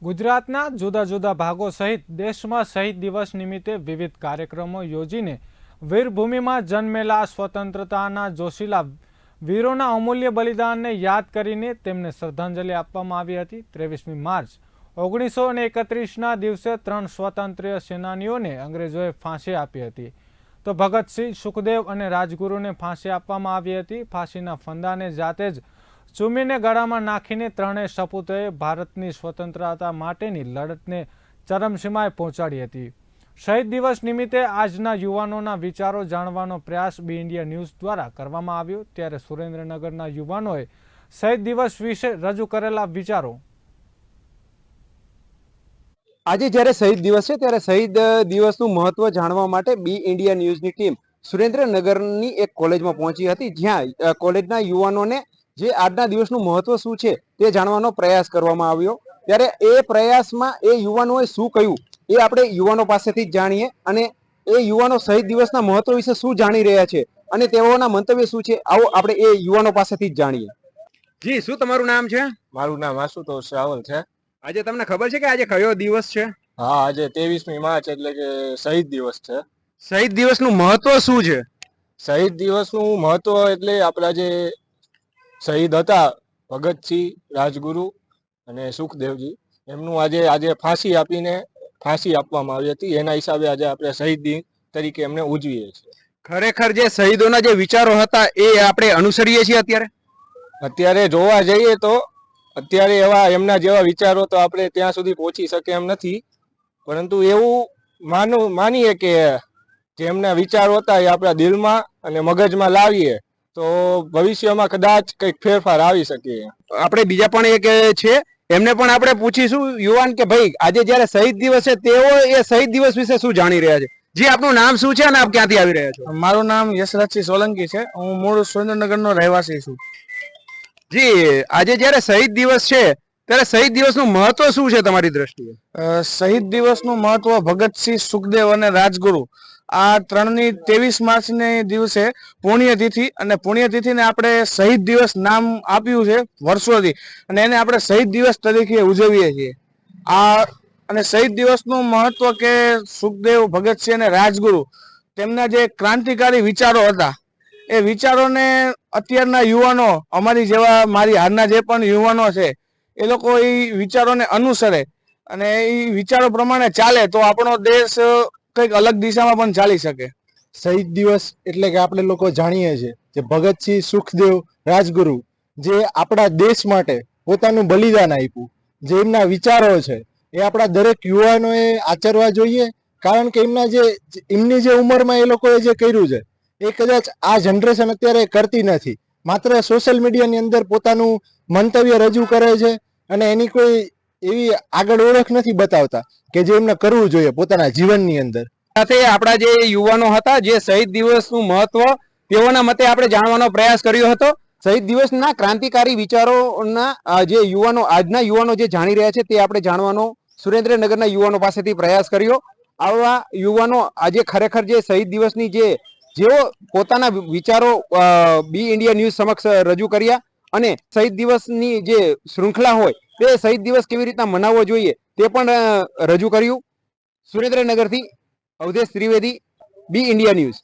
ગુજરાતના જુદા જુદા ભાગો સહિત દેશમાં શહીદ દિવસ નિમિત્તે વિવિધ કાર્યક્રમો યોજીને વીરભૂમિમાં જન્મેલા સ્વતંત્રતાના જોશીલા વીરોના અમૂલ્ય બલિદાનને યાદ કરીને તેમને શ્રદ્ધાંજલિ આપવામાં આવી હતી। 23મી માર્ચ 1931ના દિવસે 3 સ્વાતંત્ર્ય સેનાનીઓને અંગ્રેજોએ ફાંસી આપી હતી, તો ભગતસિંહ, સુખદેવ અને રાજગુરુને ફાંસી આપવામાં આવી હતી। ફાંસીના ફંદાને જાતે જ ચૂમીને ગળામાં નાખીને ત્રણેય સપૂતોએ ભારતની સ્વતંત્રતા માટેની લડતને ચરમસીમાએ પહોંચાડી હતી। શહીદ દિવસ નિમિત્તે આજના યુવાનોના વિચારો જાણવાનો પ્રયાસ બી ઇન્ડિયા ન્યૂઝ દ્વારા કરવામાં આવ્યો, ત્યારે સુરેન્દ્રનગરના યુવાનોએ શહીદ દિવસ વિશે રજૂ કરેલા વિચારો। આજે જ્યારે શહીદ દિવસ છે ત્યારે શહીદ દિવસનું મહત્વ જાણવા માટે બી ઇન્ડિયા ન્યૂઝની ટીમ સુરેન્દ્રનગરની એક કોલેજમાં પહોંચી હતી, જ્યાં કોલેજના યુવાનોને જે આજના દિવસનું મહત્વ શું છે તે જાણવાનો પ્રયાસ કરવામાં આવ્યો। ત્યારે એ પ્રયાસમાં એ યુવાનોએ શું કહ્યું એ આપણે યુવાનો પાસેથી જ જાણીએ, અને એ યુવાનો શહીદ દિવસના મહત્વ વિશે શું જાણી રહ્યા છે અને તેઓના મંતવ્ય શું છે, આવો આપણે એ યુવાનો પાસેથી જ જાણીએ। જી, શું તમારું નામ છે? મારું નામ આશુતોષ રાવલ છે। આજે તમને ખબર છે કે આજે કયો દિવસ છે? હા, આજે 23મી માર્ચ એટલે કે શહીદ દિવસ છે। શહીદ દિવસનું મહત્વ શું છે? શહીદ દિવસનું મહત્વ એટલે આપણા જે શહીદ હતા ભગતસિંહ, રાજગુરુ અને સુખદેવજી, એમનું આજે ફાંસી આપવામાં આવી હતી, એના હિસાબે આજે આપણે શહીદ દિન તરીકે એમને ઉજવીએ છીએ। ખરેખર જે શહીદોના જે વિચારો હતા એ આપણે અનુસરીએ છીએ અત્યારે જોવા જઈએ તો અત્યારે એવા એમના જેવા વિચારો તો આપણે ત્યાં સુધી પહોંચી શકે એમ નથી, પરંતુ એવું માનીએ કે જે એમના વિચારો હતા એ આપણા દિલમાં અને મગજમાં લાવીએ તો ભવિષ્યમાં કદાચ કંઈક ફેરફાર આવી શકે। આપણે બીજા પણ એક છે, એમને પણ આપણે પૂછીશું યુવાન કે ભાઈ આજે જ્યારે શહીદ દિવસ છે તેઓ એ શહીદ દિવસ વિશે શું જાણી રહ્યા છે। જી, આપનું નામ શું છે અને આપ ક્યાંથી આવી રહ્યા છો? મારું નામ યશરાજસિંહ સોલંકી છે। હું મૂળ સુરેન્દ્રનગરનો રહેવાસી છું। જી, આજે જ્યારે શહીદ દિવસ છે ત્યારે શહીદ દિવસનું મહત્વ શું છે તમારી દ્રષ્ટિએ? શહીદ દિવસનું મહત્વ ભગતસિંહ, સુખદેવ અને રાજગુરુ આ ત્રણની 23 માર્ચને દિવસે પુણ્યતિથિ, અને પુણ્યતિથિને આપણે શહીદ દિવસ નામ આપ્યું છે વર્ષોથી, અને એને આપણે શહીદ દિવસ તરીકે ઉજવીએ છીએ। અને શહીદ દિવસનું મહત્વ કે સુખદેવ, ભગતસિંહ અને રાજગુરુ તેમના જે ક્રાંતિકારી વિચારો હતા એ વિચારોને અત્યારના યુવાનો, અમારી જેવા મારી હાલના જે પણ યુવાનો છે એ લોકો એ વિચારોને અનુસરે અને એ વિચારો પ્રમાણે ચાલે તો આપણો દેશ કંઈક અલગ દિશામાં પણ ચાલી શકે। શહીદ દિવસ એટલે કે આપણે લોકો જાણીએ છીએ જે ભગતસિંહ, સુખદેવ, રાજગુરુ જે આપણા દેશ માટે પોતાનું બલિદાન આપ્યું, જે એમના વિચારો છે એ આપણા દરેક યુવાનોએ આચરવા જોઈએ, કારણ કે એમની જે ઉંમરમાં એ લોકોએ જે કર્યું છે એ કદાચ આ જનરેશન અત્યારે કરતી નથી। માત્ર સોશિયલ મીડિયાની અંદર પોતાનું મંતવ્ય રજૂ કરે છે અને એની કોઈ એવી આગળ ઓળખ નથી બતાવતા કે જે એમને કરવું જોઈએ પોતાના જીવનની અંદર। સાથે આપણા જે યુવાનો હતા જે શહીદ દિવસનું મહત્વ તેઓના મતે આપણે જાણવાનો પ્રયાસ કર્યો હતો। શહીદ દિવસના ક્રાંતિકારી વિચારોના જે યુવાનો, આજના યુવાનો જે જાણી રહ્યા છે તે આપણે જાણવાનો સુરેન્દ્રનગરના યુવાનો પાસેથી પ્રયાસ કર્યો। આવા યુવાનો આજે ખરેખર જે શહીદ દિવસની જેઓ પોતાના વિચારો બી ઇન્ડિયા ન્યૂઝ સમક્ષ રજૂ કર્યા, અને શહીદ દિવસની જે શૃંખલા હોય તે શહીદ દિવસ કેવી રીતના મનાવવો જોઈએ તે પણ રજૂ કર્યું। સુરેન્દ્રનગરથી અવધેશ ત્રિવેદી, બી ઇન્ડિયા ન્યૂઝ।